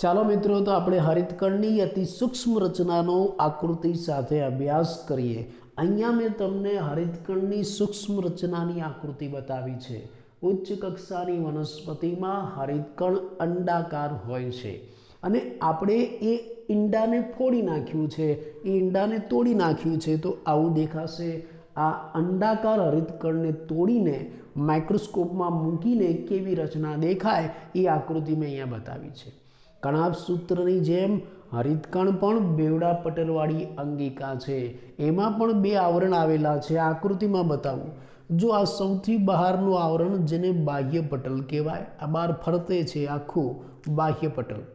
ચાલો મિત્રો, તો આપણે હરિતકણની અતિ સૂક્ષ્મ રચનાનો આકૃતિ સાથે અભ્યાસ કરીએ। અહીંયા મેં તમને હરિતકણની સૂક્ષ્મ રચનાની આકૃતિ બતાવી છે। ઉચ્ચ કક્ષાની વનસ્પતિમાં હરિતકણ અંડાકાર હોય છે અને આપણે એ ઈંડાને ફોડી નાખ્યું છે, એ ઈંડાને તોડી નાખ્યું છે, તો આવું દેખાશે। આ અંડાકાર હરિતકણને તોડીને માઇક્રોસ્કોપમાં મૂકીને કેવી રચના દેખાય એ આકૃતિ મેં અહીંયા બતાવી છે। કણાભ સૂત્રની જેમ હરિતકણ પણ બેવડા પટલવાળી અંગિકા છે, એમાં પણ બે આવરણ આવેલા છે। આકૃતિમાં બતાવું, જો આ સૌથી બહારનું આવરણ જેને બાહ્ય પટલ કહેવાય, આ બહાર ફરતે છે આખું બાહ્ય પટલ,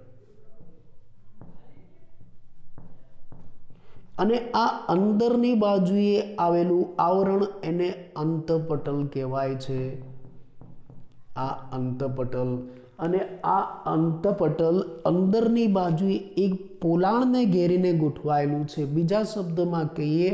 અને આ અંદરની બાજુએ આવેલું આવરણ એને અંતપટલ કહેવાય છે। આ અંતપટલ, અને આ અંતપટલ અંદરની બાજુએ એક પોલાણને ઘેરીને ગોઠવાયેલું છે। બીજા શબ્દમાં કહીએ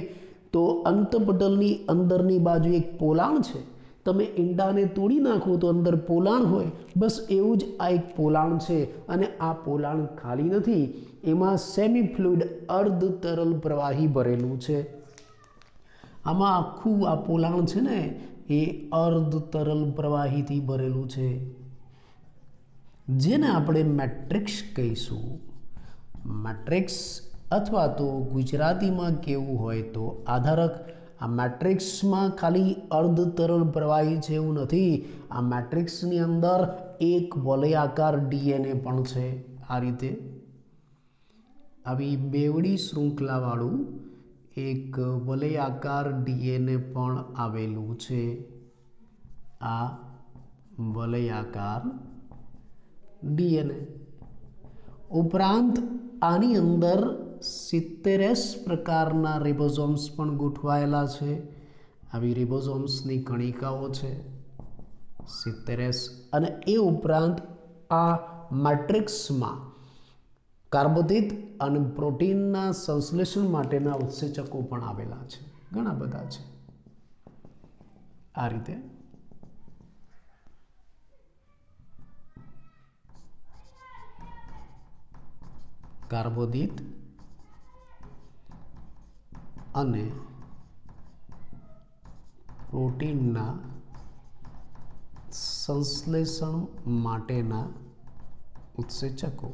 તો અંતપટલની અંદરની બાજુ એક પોલાણ છે। તમે ઈંડાને તોડી નાખો તો અંદર પોલાણ હોય, બસ એવું જ આ એક પોલાણ છે। અને આ પોલાણ ખાલી નથી, એમાં સેમી ફ્લુઇડ અર્ધ તરલ પ્રવાહી ભરેલું છે। આમાં આખું આ પોલાણ છે ને એ અર્ધ તરલ પ્રવાહીથી ભરેલું છે, જેને આપણે મેટ્રિક્સ કહીશું। મેટ્રિક્સ અથવા તો ગુજરાતીમાં કેવું હોય તો આધારક। આ મેટ્રિક્સમાં ખાલી અર્ધ તરલ પ્રવાહી છે એવું નથી, આ મેટ્રિક્સની અંદર એક વલયાકાર ડીએનએ પણ છે। આ રીતે આવી બેવડી શૃંખલાવાળું એક વલયાકાર ડીએનએ પણ આવેલું છે। આ વલયાકાર ડીએનએ ઉપરાંત આની અંદર 70S પ્રકારના રિબોસોમ્સ પણ ગોઠવાયેલા છે। આવી રિબોસોમ્સની કણિકાઓ છે 70S। અને એ ઉપરાંત આ મેટ્રિક્સમાં કાર્બોદિત અને પ્રોટીનના સંશ્લેષણ માટેના ઉત્સેચકો પણ આવેલા છે, ઘણા બધા છે। આ રીતે કાર્બોદિત અને પ્રોટીનના સંશ્લેષણ માટેના ઉત્સેચકો,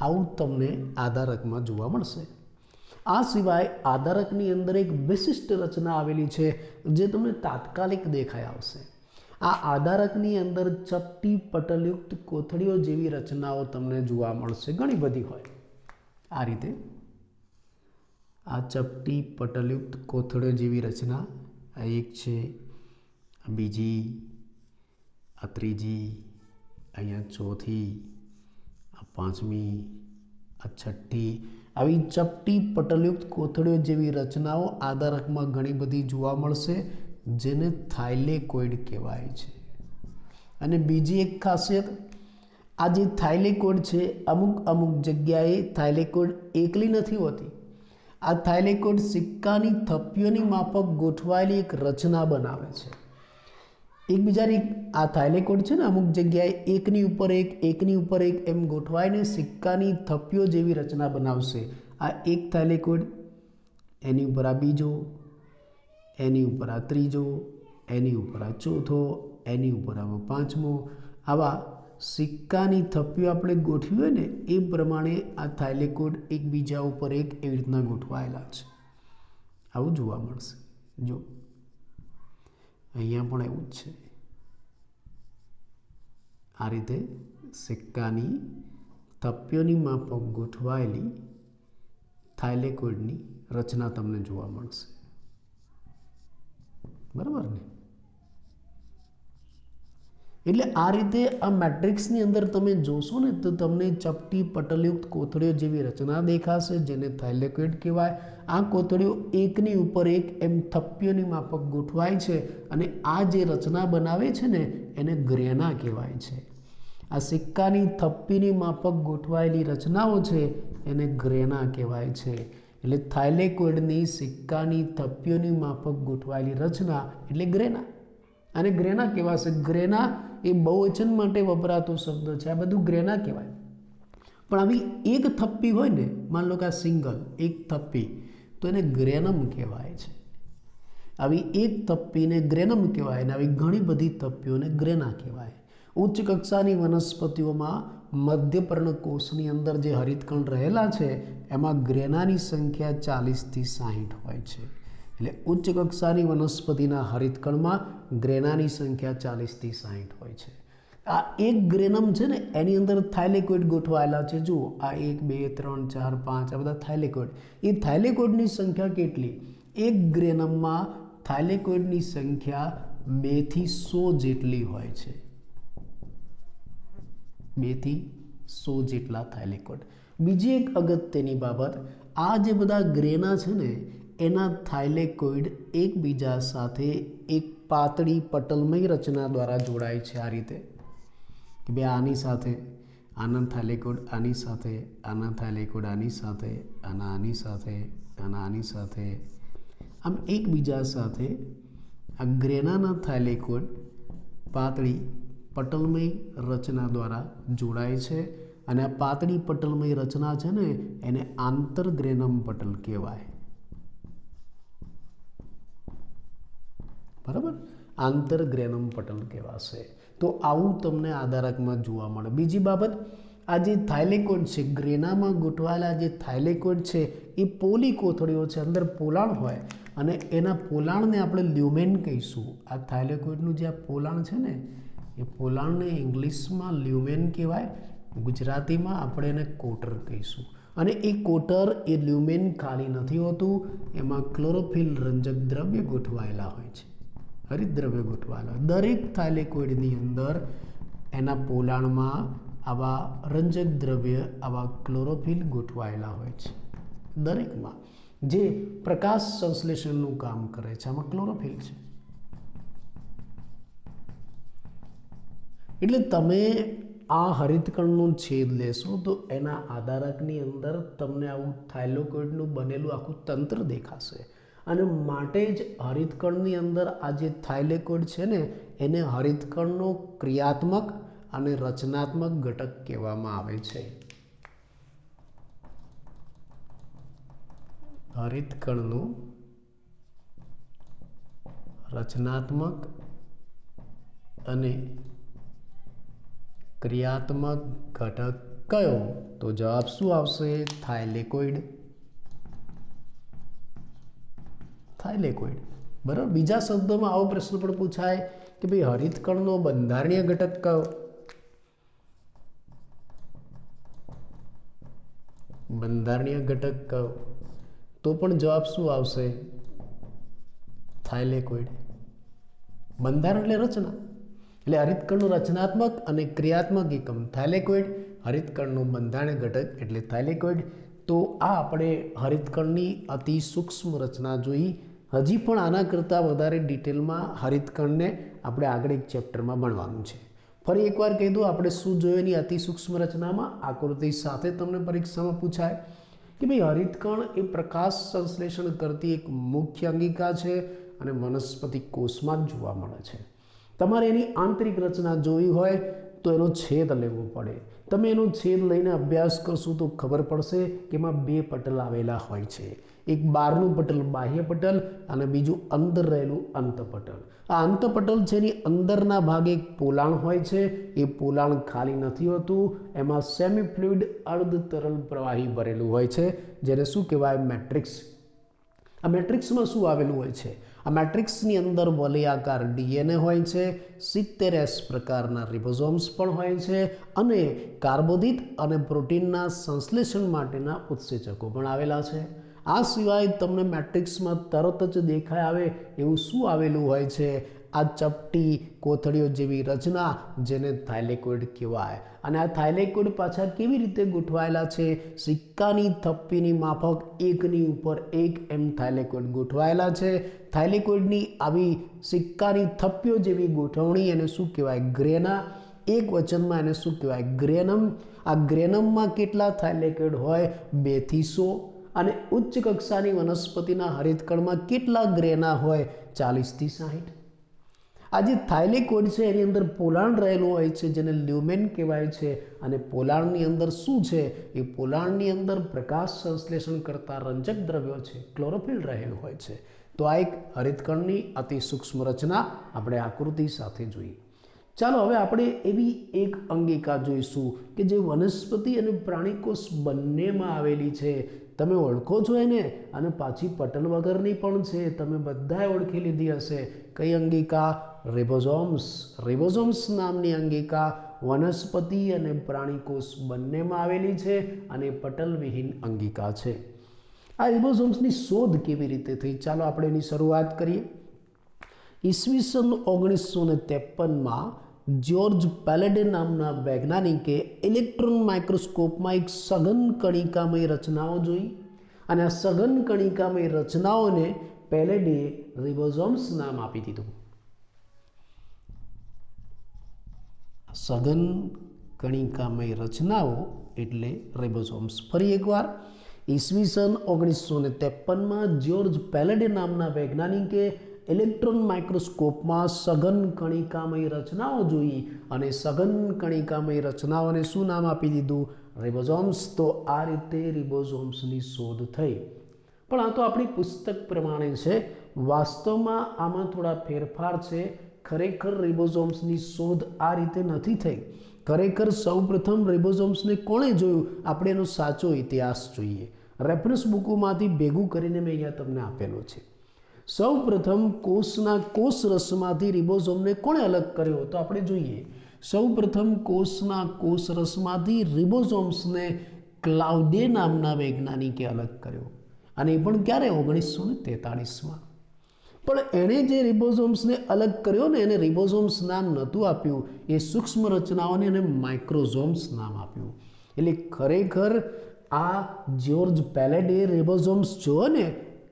આવું તમને આધારકમાં જોવા મળશે। આ સિવાય આધારકની અંદર એક વિશિષ્ટ રચના આવેલી છે જે તમને તાત્કાલિક દેખાઈ આવશે। આ આધારકની અંદર ચપટી પટલયુક્ત કોથળીઓ જેવી રચનાઓ તમને જોવા મળશે, ઘણી બધી હોય। આ રીતે આ ચપટી પટલયુક્ત કોથળીઓ જેવી રચના, આ એક છે, આ બીજી, આ ત્રીજી, અહીંયા ચોથી, આ પાંચમી, આ છઠ્ઠી। આવી ચપટી પટલયુક્ત કોથળીઓ જેવી રચનાઓ આધારકમાં ઘણી બધી જોવા મળશે, જેને થાઇલેકોઇડ કહેવાય છે। અને બીજી એક ખાસિયત, આ જે થાઇલેકોઇડ છે, અમુક જગ્યાએ થાઇલેકોઇડ એકલી નથી હોતી। આ થાઇલેકોઇડ સિક્કાની થપ્પીઓની માફક ગોઠવાયેલી એક રચના બનાવે છે। એકબીજાની આ થાઇલેકોઇડ છે ને અમુક જગ્યાએ એકની ઉપર એક, એકની ઉપર એક એમ ગોઠવાઈને સિક્કાની થપ્પીઓ જેવી રચના બનાવશે। આ એક થાઇલેકોઇડ, એની ઉપર આ બીજો, એની ઉપર આ ત્રીજો, એની ઉપર આ ચોથો, એની ઉપર આ પાંચમો। આવા સિક્કાની થપ્પીઓ આપણે ગોઠવી હોય ને એ પ્રમાણે આ થાઇલેકોઇડ એકબીજા ઉપર એક એવી રીતના ગોઠવાયેલા છે, આવું જોવા મળશે। જો અહીંયા પણ એવું જ છે। આ રીતે સિક્કાની થપ્પીઓની માફક ગોઠવાયેલી થાઇલેકોઇડની રચના તમને જોવા મળશે, બરાબર ને? એટલે આ રીતે આ મેટ્રિક્સની અંદર તમે જોશો ને તો તમને ચપટી પટલયુક્ત કોથળીઓ જેવી રચના દેખાશે, જેને થાઇલેકોઇડ કહેવાય। આ કોથળીઓ એકની ઉપર એક એમ થપ્પીઓની માફક ગોઠવાય છે, અને આ જે રચના બનાવે છે ને એને ગ્રેના કહેવાય છે। આ સિક્કાની થપ્પીની માફક ગોઠવાયેલી રચનાઓ છે એને ગ્રેના કહેવાય છે। એટલે થાઇલેકોઇડની સિક્કાની થપ્પીઓની માફક ગોઠવાયેલી રચના એટલે ગ્રેના, અને ગ્રેના કહેવાશે। ગ્રેના એ બહુવચન માટે વપરાતો શબ્દ છે, આ બધું ગ્રેના કહેવાય। પણ આવી એક થપ્પી હોય ને, માન લો કે આ સિંગલ એક થપ્પી, તો એને ગ્રેનમ કહેવાય છે. આવી એક થપ્પીને ગ્રેનમ કહેવાય અને આવી ઘણી બધી થપ્પીઓને ગ્રેના કહેવાય. ઉચ્ચ કક્ષાની વનસ્પતિઓમાં મધ્ય પર્ણકોષની અંદર જે હરિતકણ રહેલા છે એમાં ગ્રેનાની સંખ્યા 40થી 60 હોય છે. એટલે ઉચ્ચ કક્ષાની વનસ્પતિના હરિતકણમાં ગ્રેનાની સંખ્યા 40થી 60 હોય છે. આ એક ગ્રેનમ છે ને એની અંદર થાઇલેકોઇડ ગોઠવાયેલા છે. જુઓ, આ 1 2 3 4 5 આ બધા થાઇલેકોઇડ. એ થાઇલેકોઇડની સંખ્યા કેટલી? એક ગ્રેનમમાં થાઇલેકોઇડની સંખ્યા 2 થી 100 જેટલી હોય છે. 2 થી 100 જેટલા થાઇલેકોઇડ. બીજી એક અગત્યની બાબત, આ જે બધા ગ્રેના છે ને એના થાઇલેકોઇડ એકબીજા સાથે એક પાતળી પટલમય રચના દ્વારા જોડાય છે. આ રીતે કે બે આની સાથે આના થાઇલેકોઇડ આની સાથે, આના થાઇલેકોઇડ આની સાથે, આની સાથે, આની સાથે, આમ એકબીજા સાથે આ ગ્રેનાના થાઇલેકોઇડ પાતળી પટલમય રચના દ્વારા જોડાય છે અને આ પાતળી પટલમય રચના છે ને એને આંતરગ્રેનમ પટલ કહેવાય. બરાબર, આંતરગ્રેનમ પટલ કહેવાશે. તો આવું તમને આધારકમાં જોવા મળે. બીજી બાબત, આ જે થાઇલેકોઇડ છે, ગ્રેનામાં ગોઠવાયેલા જે થાઇલેકોઇડ છે એ પોલી કોથળીઓ છે, અંદર પોલાણ હોય અને એના પોલાણને આપણે લ્યુમેન કહીશું. આ થાઇલેકોઇડનું જે આ પોલાણ છે ને એ પોલાણને ઇંગ્લિશમાં લ્યુમેન કહેવાય, ગુજરાતીમાં આપણે એને કોટર કહીશું. અને એ કોટર એ લ્યુમેન ખાલી નથી હોતું, એમાં ક્લોરોફિલ રંજક દ્રવ્ય ગોઠવાયેલા હોય છે, હરિતદ્રવ્ય ગોઠવાયેલા. દરેક થાઇલેકોઇડની અંદર એના પોલાણમાં આવા રંજક દ્રવ્ય, આવા ક્લોરોફિલ ગોઠવાયેલા હોય છે દરેકમાં, જે પ્રકાશ સંશ્લેષણનું કામ કરે છે. આમાં ક્લોરોફિલ છે. એટલે તમે આ હરિતકણનો છેદ લેશો તો એના આધારકની અંદર તમને આવું થાઇલેકોઇડનું બનેલું આખું તંત્ર દેખાશે. અને માટે જ હરિતકણની અંદર આ જે થાઇલેકોઇડ છે ને એને હરિતકણનો ક્રિયાત્મક અને રચનાત્મક ઘટક કહેવામાં આવે છે. હરિતકણનું રચનાત્મક અને ક્રિયાત્મક ઘટક કયો? તો જવાબ શું આવશે? થાઇલેકોઇડ. થાઇલેકોઇડ. બરાબર. બીજા શબ્દોમાં આવો પ્રશ્ન પણ પૂછાય કે ભાઈ હરિતકણનો બંધારણીય ઘટક કયો? બંધારણીય ઘટક કયો? તો પણ જવાબ શું આવશે? થાઇલેકોઇડ. બંધારણ એટલે રચના, એટલે હરિતકણનું રચનાત્મક અને ક્રિયાત્મક એકમ થાઇલેકોઇડ, હરિતકણનું બંધારણીય ઘટક એટલે થાઇલેકોઇડ. તો આ આપણે હરિતકણની અતિ સૂક્ષ્મ રચના જોઈ. હજી પણ આના કરતાં વધારે ડિટેલમાં હરિતકણને આપણે આગળ એક ચેપ્ટરમાં ભણવાનું છે. ફરી એકવાર કહી દઉં, આપણે શું જોયું એની અતિ સૂક્ષ્મ રચનામાં? આકૃતિ સાથે તમને પરીક્ષામાં પૂછાય કે ભાઈ હરિતકણ એ પ્રકાશ સંશ્લેષણ કરતી એક મુખ્ય અંગિકા છે અને વનસ્પતિ કોષમાં જ જોવા મળે છે. તમારે એની આંતરિક રચના જોવી હોય તો એનો છેદ લેવો પડે. તમે એનો છેદ લઈને અભ્યાસ કરશો તો ખબર પડશે કે એમાં 2 પટલ આવેલા હોય છે. એક બહારનું પટલ બાહ્ય પટલ અને બીજું અંદર રહેલું અંતપટલ. આ અંતપટલ છે એની અંદરના ભાગે એક પોલાણ હોય છે. એ પોલાણ ખાલી નથી હોતું, એમાં સેમી ફ્લુઇડ અર્ધ તરલ પ્રવાહી ભરેલું હોય છે, જેને શું કહેવાય? મેટ્રિક્સ. આ મેટ્રિક્સમાં શું આવેલું હોય છે? આ મેટ્રિક્સની અંદર વલયાકાર ડીએનએ હોય છે, 70S પ્રકારના રિબોઝોમ્સ પણ હોય છે અને કાર્બોદિત અને પ્રોટીનના સંશ્લેષણ માટેના ઉત્સેચકો પણ આવેલા છે. આ સિવાય તમને મેટ્રિક્સમાં તરત જ દેખાય આવે એવું શું આવેલું હોય છે? આ ચપટી કોથળીઓ જેવી રચના, જેને થાઇલેકોઇડ કહેવાય. અને આ થાઇલેકોઇડ પાછા કેવી રીતે ગોઠવાયેલા છે? સિક્કાની થપ્પીની માફક એકની ઉપર એક એમ થાઇલેકોઇડ ગોઠવાયેલા છે. થાઇલેકોઇડની આવી સિક્કાની થપ્પીઓ જેવી ગોઠવણી એને શું કહેવાય? ગ્રેના. એક વચનમાં એને શું કહેવાય? ગ્રેનમ. આ ગ્રેનમમાં કેટલા થાઇલેકોઇડ હોય? 2 થી 100. અને ઉચ્ચ કક્ષાની વનસ્પતિના હરિતકણમાં કેટલા ગ્રેના હોય? 40 થી 60. આ જે થાઇલેકોઇડ છે એની અંદર પોલાણ રહેલું હોય છે જેને લ્યુમેન કહેવાય છે, અને પોલાણની અંદર શું છે, એ પોલાણની અંદર પ્રકાશ સંશ્લેષણ કરતા રંજક દ્રવ્યો છે, ક્લોરોફિલ રહેલું હોય છે. તો આ એક હરિતકણની અતિ સૂક્ષ્મ રચના આપણે આકૃતિ સાથે જોઈ. ચાલો હવે આપણે એવી એક અંગિકા જોઈશું કે જે વનસ્પતિ અને પ્રાણીકોષ બંનેમાં આવેલી છે. તમે ઓળખો છો એને, અને પાછી પટલ વગરની પણ છે, તમે બધાએ ઓળખી લીધી હશે. કઈ અંગિકા? રિબોઝોમ્સ. રિબોઝોમ્સ નામની અંગિકા વનસ્પતિ અને પ્રાણીકોષ બંનેમાં આવેલી છે અને પટલવિહીન અંગિકા છે. આ રિબોઝોમ્સની શોધ કેવી રીતે થઈ, ચાલો આપણે એની શરૂઆત કરીએ. ઈસવીસન 1953માં જ્યોર્જ પેલેડે નામના વૈજ્ઞાનિકે ઇલેક્ટ્રોન માઇક્રોસ્કોપમાં એક સઘન કણિકામય રચનાઓ જોઈ, અને આ સઘન કણિકામય રચનાઓને પેલેડે રિબોઝોમ્સ નામ આપી દીધું. સઘન કણિકામય રચનાઓ એટલે રિબોઝોમ્સ. ફરી એકવાર, ઈસવીસન 1953માં જ્યોર્જ પેલેડે નામના વૈજ્ઞાનિકે ઇલેક્ટ્રોન માઇક્રોસ્કોપમાં સઘન કણિકામય રચનાઓ જોઈ, અને સઘન કણિકામય રચનાઓને શું નામ આપી દીધું? રિબોઝોમ્સ. તો આ રીતે રિબોઝોમ્સની શોધ થઈ. પણ આ તો આપણી પુસ્તક પ્રમાણે છે, વાસ્તવમાં આમાં થોડા ફેરફાર છે. ખરેખર રિબોઝોમ્સની શોધ આ રીતે નથી થઈ. ખરેખર સૌપ્રથમ રિબોઝોમ્સને કોણે જોયું, આપણે એનો સાચો ઇતિહાસ જોઈએ. રેફરન્સ બુકોમાંથી ભેગું કરીને મેં અહીંયા તમને આપેલો છે. સૌપ્રથમ કોષના કોષરસમાંથી રિબોઝોમને કોણે અલગ કર્યો, તો આપણે જોઈએ. સૌપ્રથમ કોષના કોષરસમાંથી રિબોઝોમ્સને ક્લાઉડે નામના વૈજ્ઞાનિકે અલગ કર્યો, અને એ પણ ક્યારે? 1943માં. પણ એણે જે રિબોઝોમ્સને અલગ કર્યો ને, એને રિબોઝોમ્સ નામ નહોતું આપ્યું, એ સૂક્ષ્મ રચનાઓને એને માઇક્રોઝોમ્સ નામ આપ્યું. એટલે ખરેખર આ જ્યોર્જ પેલેડે રિબોઝોમ્સ જોયો ને,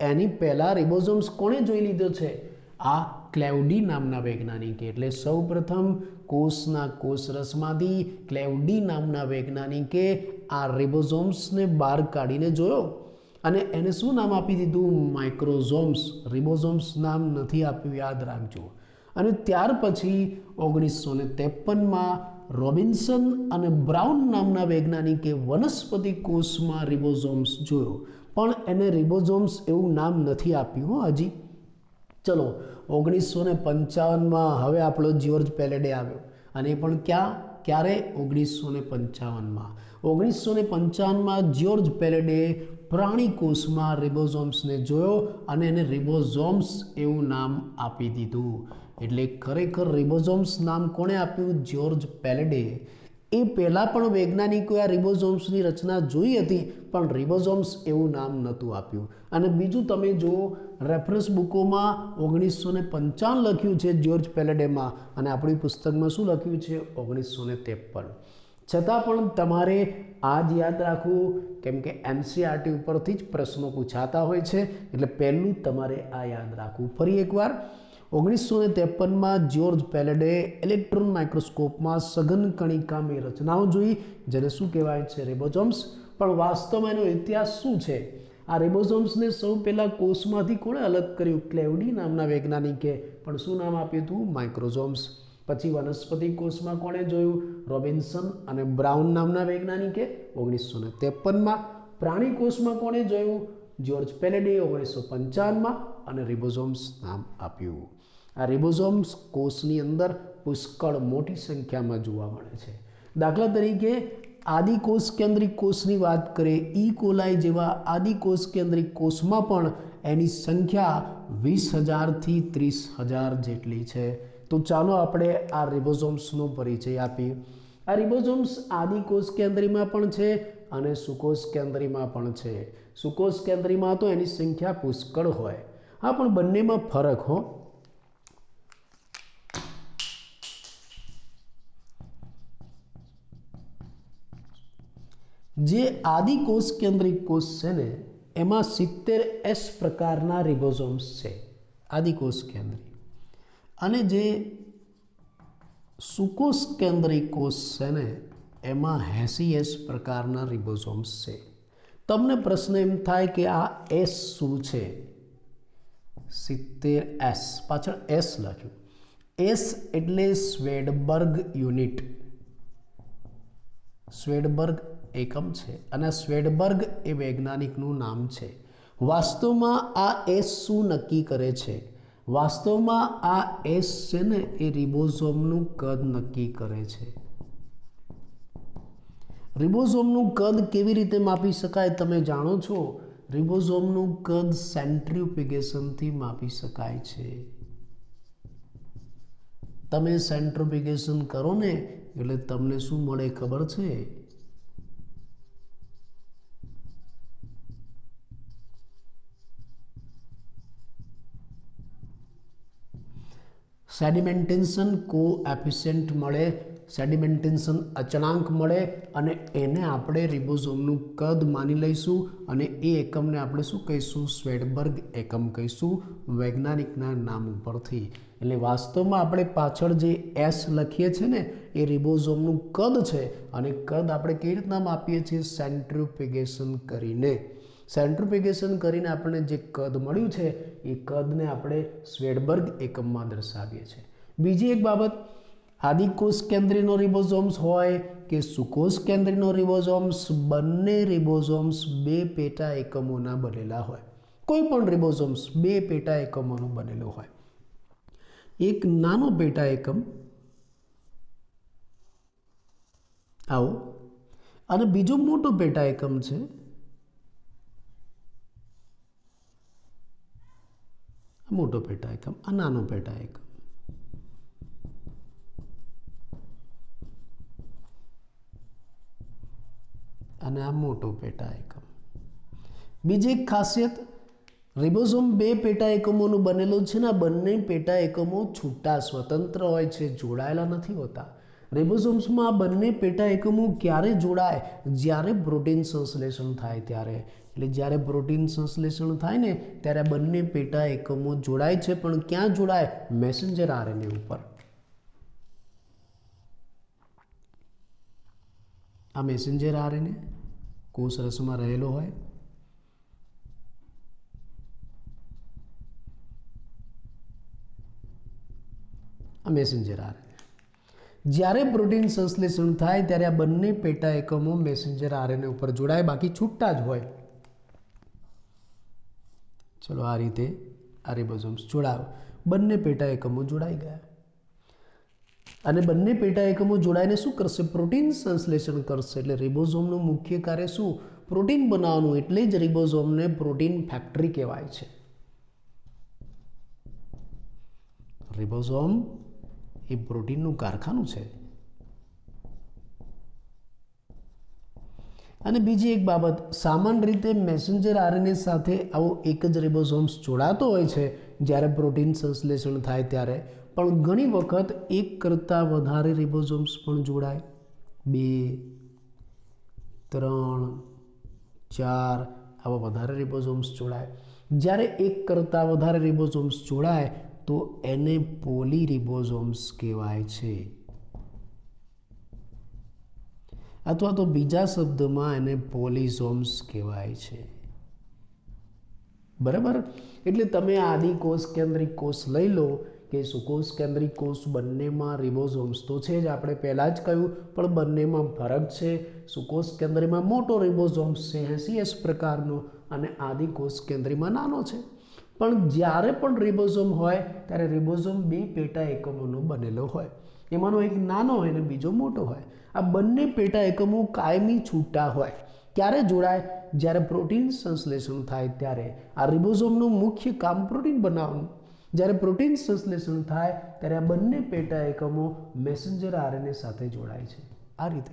એની પહેલાં રિબોઝોમ્સ કોણે જોઈ લીધો છે? આ ક્લેવડી નામના વૈજ્ઞાનિકે. એટલે સૌપ્રથમ કોષના કોષરસમાંથી ક્લેવડી નામના વૈજ્ઞાનિકે આ રિબોઝોમ્સને બહાર કાઢીને જોયો, અને એને શું નામ આપી દીધું? માઇક્રોઝોમ્સ. રિબોઝોમ્સ નામ નથી આપ્યું, યાદ રાખજો. અને ત્યાર પછી 1953માં રોબિન્સન અને બ્રાઉન નામના વૈજ્ઞાનિકે વનસ્પતિ કોષમાં રિબોઝોમ્સ જોયો, પણ એને રિબોઝોમ્સ એવું નામ નથી આપ્યું હજી. ચલો 1955માં હવે આપણો જ્યોર્જ પેલેડે આવ્યો, અને એ પણ ક્યારે? 1955માં. 1955માં જ્યોર્જ પેલેડે પ્રાણી કોષમાં રિબોઝોમ્સને જોયો, અને એને રિબોઝોમ્સ એવું નામ આપી દીધું. એટલે ખરેખર રિબોઝોમ્સ નામ કોણે આપ્યું? જ્યોર્જ પેલેડે. એ પહેલાં પણ વૈજ્ઞાનિકોએ આ રિબોઝોમ્સની રચના જોઈ હતી, પણ રિબોઝોમ્સ એવું નામ નહોતું આપ્યું. અને બીજું તમે જુઓ, રેફરન્સ બુકોમાં 1955 લખ્યું છે જ્યોર્જ પેલેડેમાં, અને આપણી પુસ્તકમાં શું લખ્યું છે? 1953. છતાં પણ તમારે આ જ યાદ રાખવું, કેમ કે એનસીઆરટી ઉપરથી જ પ્રશ્નો પૂછાતા હોય છે, એટલે પહેલું તમારે આ યાદ રાખવું. ફરી એકવાર, 1953માં જ્યોર્જ પેલેડે ઇલેક્ટ્રોન માઇક્રોસ્કોપમાં સઘન કણિકામય રચનાઓ જોઈ, જેને શું કહેવાય છે? રિબોઝોમ્સ. પણ વાસ્તવમાં એનો ઇતિહાસ શું છે? આ રિબોઝોમ્સને સૌ પહેલાં કોષમાંથી કોણે અલગ કર્યું? ક્લેવડી નામના વૈજ્ઞાનિકે. પણ શું નામ આપ્યું હતું? માઇક્રોઝોમ્સ. પછી વનસ્પતિ કોષમાં કોણે જોયું? રોબિન્સન અને બ્રાઉન નામના વૈજ્ઞાનિકે 1953માં. પ્રાણી કોષમાં કોણે જોયું? જ્યોર્જ પેલેડે 1955માં, અને રિબોઝોમ્સ નામ આપ્યું. આ રિબોઝોમ્સ કોષની અંદર પુષ્કળ મોટી સંખ્યામાં જોવા મળે છે. દાખલા તરીકે આદિકોષ કેન્દ્રિક કોષની વાત કરીએ, ઈ કોલાઈ જેવા આદિકોષ કેન્દ્રિક કોષમાં પણ એની સંખ્યા 20,000થી 30,000 જેટલી છે. તો ચાલો આપણે આ રિબોઝોમ્સનો પરિચય આપીએ. આ રિબોઝોમ્સ આદિકોષ કેન્દ્રીમાં પણ છે અને સુકોષ કેન્દ્રીમાં પણ છે. સુકોષ કેન્દ્રીમાં તો એની સંખ્યા પુષ્કળ હોય, હા, પણ બંનેમાં ફરક હો. જે આદિકોષ કેન્દ્રિક કોષ છે ને, એમાં 70S પ્રકારના રિબોઝોમ્સ છે, આદિકોષ કેન્દ્રી. અને જે સુકોષ કેન્દ્રિક કોષ છે ને, એમાં 80S પ્રકારના રિબોઝોમ્સ છે. તમને પ્રશ્ન એમ થાય કે આ S શું છે? 70S પાછળ S લખ્યું. એસ એટલે સ્વેડબર્ગ યુનિટ, સ્વેડબર્ગ એકમ છે અને સ્વેડબર્ગ એ વૈજ્ઞાનિકનું નામ છે. વાસ્તવમાં આ એસ શું નક્કી કરે છે? વાસ્તવમાં આ એસ છે ને એ રિબોઝોમનું કદ નક્કી કરે છે. રિબોઝોમનું કદ કેવી રીતે માપી શકાય તમે જાણો છો? રિબોઝોમનું કદ સેન્ટ્રીફ્યુગેશનથી માપી શકાય છે. તમે સેન્ટ્રીફ્યુગેશન કરો ને એટલે તમને શું મળે ખબર છે? સેડિમેન્ટેશન કોએફિશિયન્ટ મળે, સેડિમેન્ટેશન અચળાંક મળે અને એને આપણે રિબોઝોમનું કદ માની લઈશું અને એ એકમને આપણે શું કહીશું? સ્વેડબર્ગ એકમ કહીશું વૈજ્ઞાનિકના નામ ઉપરથી. એટલે વાસ્તવમાં આપણે પાછળ જે એસ લખીએ છીએ ને એ રિબોઝોમનું કદ છે અને કદ આપણે કેવી રીતના માપીએ છીએ? સેન્ટ્રીફ્યુગેશન કરીને. સેન્ટ્રીફ્યુગેશન કરીને આપણને જે કદ મળ્યું છે એ કદને આપણે સ્વેડબર્ગ એકમમાં દર્શાવીએ છીએ. બીજી એક બાબત, આદિકોષ કેન્દ્રીનો રિબોઝોમ્સ હોય કે સુકોષ કેન્દ્રીનો રિબોઝોમ્સ, બંને રિબોઝોમ્સ બે પેટા એકમોના બનેલા હોય. કોઈ પણ રિબોઝોમ્સ બે પેટા એકમોનું બનેલું હોય. એક નાનો પેટા એકમ આવો અને બીજો મોટો પેટા એકમ છે મોટો પેટા એકમ, આ નાનો પેટા એકમ. અને આ મોટો પેટા એકમ. બીજી એક ખાસિયત, રિબોઝોમ બે પેટા એકમોનું બનેલું છે ને આ બંને પેટા એકમો છૂટા સ્વતંત્ર હોય છે, જોડાયેલા નથી હોતા. રિબોઝોમ્સમાં આ બંને પેટા એકમો ક્યારે જોડાય? જ્યારે પ્રોટીન સંશ્લેષણ થાય ત્યારે. એટલે જ્યારે પ્રોટીન સંશ્લેષણ થાય ને ત્યારે બંને પેટા એકમો જોડાય છે, પણ ક્યાં જોડાય? મેસેન્જર આરએનએ ઉપર. આ મેસેન્જર આરએનએ કોષ રસમાં રહેલો હોય. આ મેસેન્જર આરએનએ જ્યારે પ્રોટીન સંશ્લેષણ થાય ત્યારે આ બંને પેટા એકમો મેસેન્જર આરએનએ ઉપર જોડાય, બાકી છૂટા જ હોય. ચલો આ રીતે આ રિબોઝોમ્સ જોડાયો, બંને પેટા એકમો જોડાઈ ગયા અને બંને પેટા એકમો જોડાઈને શું કરશે? પ્રોટીન સંશ્લેષણ કરશે. એટલે રિબોઝોમનું મુખ્ય કાર્ય શું? પ્રોટીન બનાવવાનું. એટલે જ રિબોઝોમને પ્રોટીન ફેક્ટરી કહેવાય છે. રિબોઝોમ એ પ્રોટીનનું કારખાનું છે. અને બીજી એક બાબત, સામાન્ય રીતે મેસેન્જર આરએનએ સાથે આવો એક જ રિબોઝોમ્સ જોડાતો હોય છે જ્યારે પ્રોટીન સંશ્લેષણ થાય ત્યારે, પણ ઘણી વખત એક કરતાં વધારે રિબોઝોમ્સ પણ જોડાય. 2, 3, 4 આવા વધારે રિબોઝોમ્સ જોડાય. જ્યારે એક કરતાં વધારે રિબોઝોમ્સ જોડાય તો એને પોલીરિબોઝોમ્સ કહેવાય છે, અથવા તો બીજા શબ્દમાં એને પોલિઝોમ્સ કહેવાય છે. બરાબર? એટલે તમે આદિકોષ કેન્દ્રિક કોષ લઈ લો કે સુકોષ કેન્દ્રિક કોષ, બંનેમાં રિબોઝોમ્સ તો છે જ, આપણે પહેલાં જ કહ્યું, પણ બંનેમાં ફરક છે. સુકોષ કેન્દ્રીમાં મોટો રિબોઝોમ્સ છે 80S પ્રકારનો અને આદિકોષ કેન્દ્રીમાં નાનો છે. પણ જ્યારે પણ રિબોઝોમ હોય ત્યારે રિબોઝોમ બે પેટા એકમોનો બનેલો હોય. એમાંનો એક નાનો હોય અને બીજો મોટો હોય. આ બંને પેટા એકમો કાયમી છૂટા હોય. ક્યારે જોડાય? જ્યારે પ્રોટીન સંશ્લેષણ થાય ત્યારે. આ રિબોઝોમનું મુખ્ય કામ પ્રોટીન બનાવવાનું. જ્યારે પ્રોટીન સંશ્લેષણ થાય ત્યારે આ બંને પેટા એકમો મેસેન્જર આરએનએ સાથે જોડાય છે આ રીતે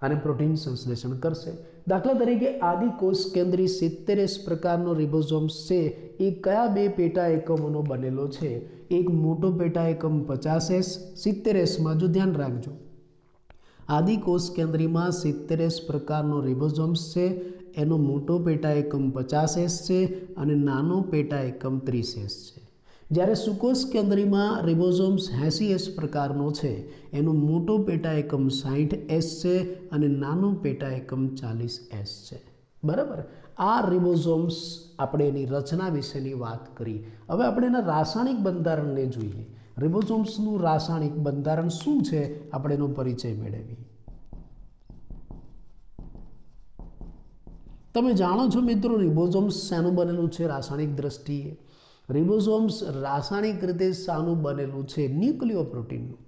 અને પ્રોટીન સંશ્લેષણ કરશે. દાખલા તરીકે આદિકોષ કેન્દ્રી 70S પ્રકારનો રિબોઝોમ્સ છે એ કયા બે પેટા એકમોનો બનેલો છે? એક મોટો પેટા એકમ 50S 70Sમાં, જો ધ્યાન રાખજો, આદિકોષ કેન્દ્રીમાં 70S પ્રકારનો રિબોઝોમ્સ છે, એનો મોટો પેટા એકમ 50S છે અને નાનો પેટા એકમ 30S છે. જ્યારે સુકોષ કેન્દ્રીમાં રિબોઝોમ્સ 80S પ્રકારનો છે, એનો મોટો પેટા એકમ 60S છે અને નાનો પેટા એકમ 40S છે. બરાબર? આ રિબોઝોમ્સ આપણે એની રચના વિશેની વાત કરી. હવે આપણે એના રાસાયણિક બંધારણને જોઈએ. રિબોસોમ્સનું રાસાયણિક બંધારણ શું છે આપણે એનો પરિચય મેળવીએ. તમે જાણો છો મિત્રો રિબોસોમ્સ શાનું બનેલું છે રાસાયણિક દ્રષ્ટિએ? રિબોસોમ્સ રાસાયણિક રીતે શાનું બનેલું છે? ન્યુક્લિયોપ્રોટીનનું.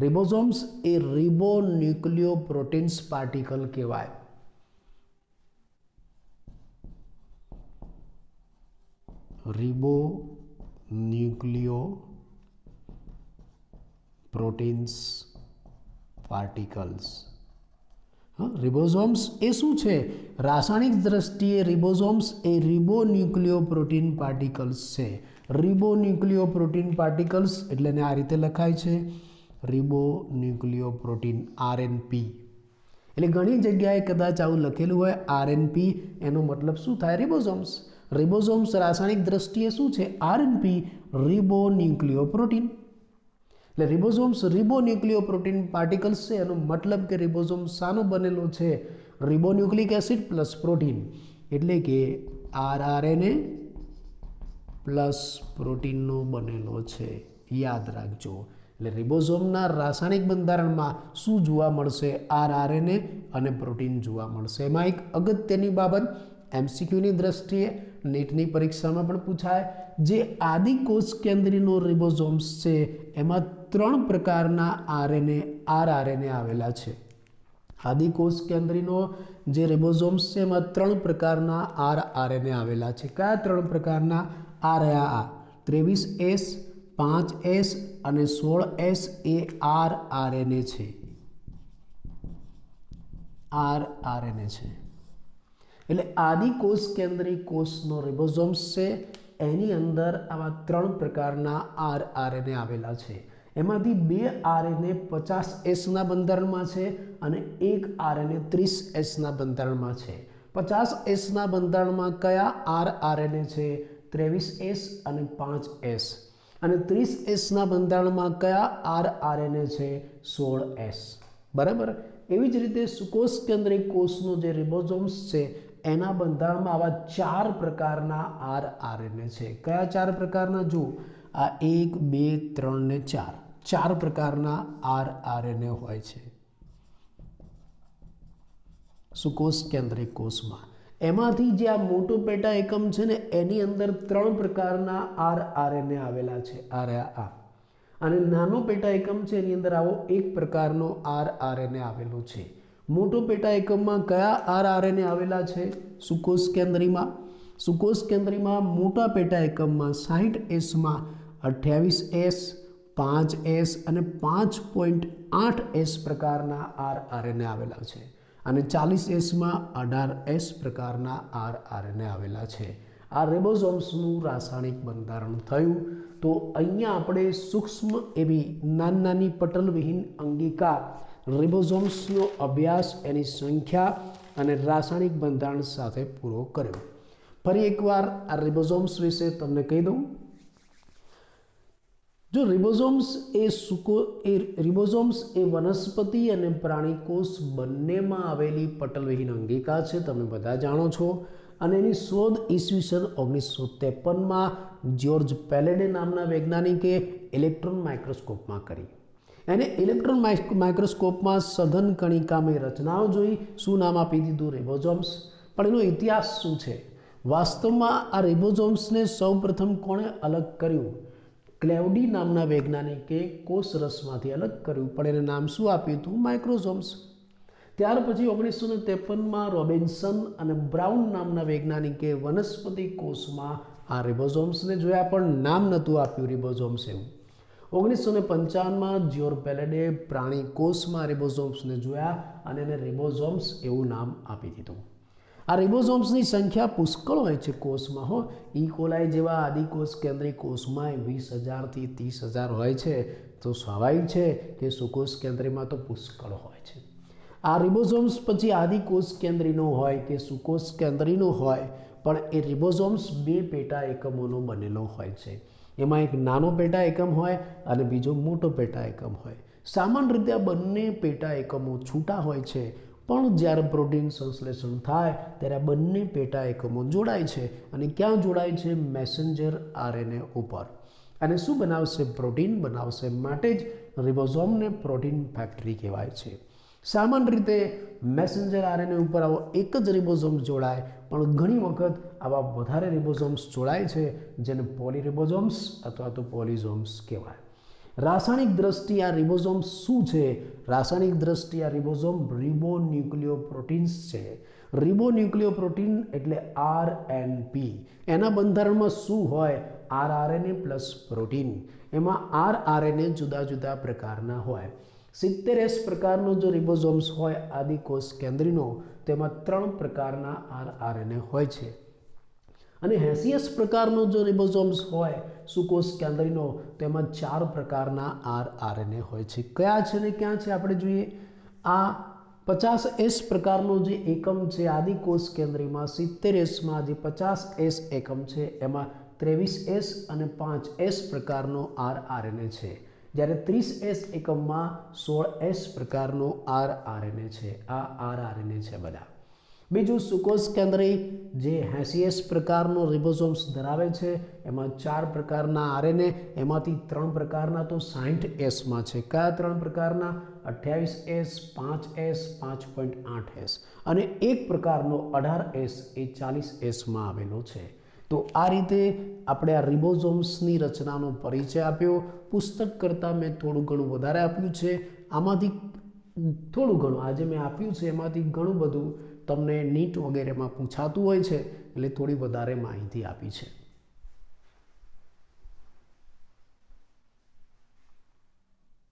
રિબોસોમ્સ એ રિબોન્યુક્લિયોપ્રોટીન્સ પાર્ટિકલ કહેવાય. રિબોન્યુક્લિયોપ્રોટીન્સ પાર્ટિકલ્સ. રિબોસોમ્સ એ શું છે? રાસાયણિક દ્રષ્ટિએ રિબોસોમ્સ એ રિબોન્યુક્લિયોપ્રોટીન પાર્ટિકલ્સ છે. રિબોન્યુક્લિયોપ્રોટીન પાર્ટિકલ્સ એટલે આ રીતે લખાય છે રિબોન્યુક્લિયોપ્રોટીન આરએનપી. એટલે ઘણી જગ્યાએ કદાચ આવું લખેલું હોય આરએનપી, એનો મતલબ શું થાય? રિબોસોમ્સ. રિબોસોમ્સ રાસાયણિક દ્રષ્ટિએ શું છે? આરએનપી, રિબોન્યુક્લિયોપ્રોટીન. એટલે રિબોસોમ્સ રિબોન્યુક્લિયોપ્રોટીન પાર્ટિકલ્સ છે. એનો મતલબ કે રિબોસોમ્સ શાનો બનેલો છે? રિબોન્યુક્લિક એસિડ પ્લસ પ્રોટીન, એટલે કે આરઆરએનએ પ્લસ પ્રોટીનનો બનેલો છે. યાદ રાખજો. એટલે રિબોસોમના રાસાયણિક બંધારણમાં શું જોવા મળશે? આરઆરએનએ અને પ્રોટીન જોવા મળશે. એમાં એક અગત્યની બાબત એમસીક્યુની દ્રષ્ટિએ નીટની પરીક્ષામાં પણ પૂછાય, જે આદિકોષ કેન્દ્રીનો રિબોસોમ્સ છે એમાં 3 પ્રકારના આરઆરએનએ આવેલા છે. આદિકોષ કેન્દ્રીનો જે રિબોસોમ્સ છે એમાં 3 પ્રકારના આરઆરએનએ આવેલા છે. કયા 3 પ્રકારના? આ 23S, 5S અને 16S એ આરઆરએનએ છે. આરઆરએનએ છે. એટલે આદિકોષ કેન્દ્રી કોષનો રિબોસોમ્સ છે, એની અંદર આવા 3 પ્રકારના આરઆરએનએ આવેલા છે. એમાંથી 2 આરએનએ 50Sના બંધારણમાં છે અને 1 આરએનએ 30Sના બંધારણમાં છે. 50Sના બંધારણમાં કયા આરઆરએનએ છે? 23S અને 5S. અને 30Sના બંધારણમાં કયા આરઆરએનએ છે? 16S. બરાબર. એવી જ રીતે સુકોષ કેન્દ્રી કોષનો જે રિબોસોમ્સ છે એના બંધારણમાં આવા 4 પ્રકારના આરઆરએનએ છે. કયા 4 પ્રકારના? જો આ 1, 2, 3 ને 4. 4 પ્રકારના આરઆરએનએ હોય છે સુકોષ કેન્દ્રી કોષમાં. એમાંથી જે આ મોટો પેટા એકમ છે ને એની અંદર 3 પ્રકારના આરઆરએનએ આવેલા છે. આ અને નાનો પેટા એકમ છે એની અંદર આવો 1 પ્રકારનો આરઆરએનએ આવેલો છે. મોટો પેટા એકમમાં કયા આરઆરએનએ આવેલા છે? સુકોષ કેન્દ્રીમાં. સુકોષ કેન્દ્રીમાં મોટા પેટા એકમમાં 60Sમાં 28S, 5S અને 5.8S પ્રકારના આરઆરએનએ આવેલા છે. અને 40Sમાં 18S પ્રકારના આરઆરએનએ આવેલા છે. આ રિબોસોમ્સનું રાસાયણિક બંધારણ થયું. તો અહીંયા આપણે સૂક્ષ્મ એવી નાની પટલવિહીન અંગિકા રિબોસોમ્સનો અભ્યાસ, એની સંખ્યા અને રાસાયણિક બંધારણ સાથે પૂરો કર્યો. ફરી એકવાર આ રિબોસોમ્સ વિશે તમને કહી દઉં. જો રિબોસોમ્સ એ વનસ્પતિ અને પ્રાણી કોષ બંનેમાં આવેલી પટલવિહીન અંગિકા છે, તમે બધા જાણો છો. અને એની શોધ ઈસવીસન 1953માં જ્યોર્જ પેલેડે નામના વૈજ્ઞાનિકે ઇલેક્ટ્રોન માઇક્રોસ્કોપમાં કરી. એને ઇલેક્ટ્રોન માઇક્રોસ્કોપમાં સઘન કણિકામય રચનાઓ જોઈ. શું નામ આપી દીધું? રિબોસોમ્સ. પણ એનો ઇતિહાસ શું છે? વાસ્તવમાં આ રિબોસોમ્સને સૌપ્રથમ કોણે અલગ કર્યું? ક્લેવડી નામના વૈજ્ઞાનિકે કોષરસમાંથી અલગ કર્યું, પણ એને નામ શું આપ્યું હતું? માઇક્રોસોમ્સ. ત્યાર પછી 1953માં રોબિન્સન અને બ્રાઉન નામના વૈજ્ઞાનિકે વનસ્પતિ કોષમાં આ રિબોસોમ્સને જોયા, પણ નામ નહોતું આપ્યું રિબોસોમ્સ એવું. 1955માં જ્યોર્જ પેલેડે પ્રાણી કોષમાં રિબોસોમ્સને જોયા અને એને રિબોસોમ્સ એવું નામ આપી દીધું. આ રિબોસોમ્સની સંખ્યા પુષ્કળ હોય છે કોષમાં. ઈ કોલાઈ જેવા આદિકોષ કેન્દ્રી કોષમાં 20,000 થી 30,000 હોય છે. તો સ્વાભાવિક છે કે સુકોષ કેન્દ્રીમાં તો પુષ્કળ હોય છે. આ રિબોસોમ્સ પછી આદિકોષ કેન્દ્રીનો હોય કે સુકોષ કેન્દ્રીનો હોય, પણ એ રિબોસોમ્સ 2 પેટા એકમોનો બનેલો હોય છે. એમાં એક નાનો પેટા એકમ હોય અને બીજો મોટો પેટા એકમ હોય. સામાન્ય રીતે આ બંને પેટા એકમો છૂટા હોય છે, પણ જ્યારે પ્રોટીન સંશ્લેષણ થાય ત્યારે આ બંને પેટા એકમો જોડાય છે. અને ક્યાં જોડાય છે? મેસેન્જર આરએનએ ઉપર. અને શું બનાવશે? પ્રોટીન બનાવશે. માટે જ રિબોઝોમને પ્રોટીન ફેક્ટરી કહેવાય છે. સામાન્ય રીતે મેસેન્જર આરએનએ ઉપર આવો એક જ રિબોઝોમ જોડાય, પણ ઘણી વખત આવા વધારે રિબોઝોમ્સ જોડાય છે, જેને પોલીરિબોઝોમ્સ અથવા તો પોલિઝોમ્સ કહેવાય. રાસાયણિક દ્રષ્ટિએ આ રિબોઝોમ્સ શું છે? રાસાયણિક દ્રષ્ટિએ આ રિબોઝોમ રિબોન્યુક્લિયોપ્રોટીન્સ છે. રિબોન્યુક્લિયોપ્રોટીન એટલે આરએનપી. એના બંધારણમાં શું હોય? આરઆરએનએ પ્લસ પ્રોટીન. એમાં આરઆરએનએ જુદા જુદા પ્રકારના હોય. 70S પ્રકારનો જો રિબોઝોમ્સ હોય આદિકોષ કેન્દ્રીનો, તેમાં 3 પ્રકારના આરઆરએનએ હોય છે. અને 80S પ્રકારનો જો રિબોઝોમ્સ હોય સુકોષ કેન્દ્રીનો, તેમાં 4 પ્રકારના આરઆરએનએ હોય છે. કયા છે ને ક્યાં છે આપણે જોઈએ. આ 50S પ્રકારનો જે એકમ છે આદિકોષ કેન્દ્રીમાં, 70Sમાં જે 50S એકમ છે એમાં 23S અને 5S પ્રકારનો આરઆરએનએ છે. જ્યારે 30S એકમમાં 16S પ્રકારનો આરઆરએનએ છે. આ આરઆરએનએ છે બધા. બીજું સુકોષ કેન્દ્રી જે 80S પ્રકારનો રિબોઝોમ્સ ધરાવે છે, એમાં 4 પ્રકારના આરએનએ, એમાંથી 3 પ્રકારના તો 60Sમાં છે. કયા 3 પ્રકારના? 28S, 5S, 5.8S અને એક પ્રકારનો 18S એ 40Sમાં આવેલો છે. તો આ રીતે આપણે આ રિબોઝોમ્સની રચનાનો પરિચય આપ્યો. પુસ્તક કરતાં મેં થોડું ઘણું વધારે આપ્યું છે. આમાંથી થોડું ઘણું આજે મેં આપ્યું છે, એમાંથી ઘણું બધું તમને નીટ વગેરેમાં પૂછાતું હોય છે, એટલે થોડી વધારે માહિતી આપી છે.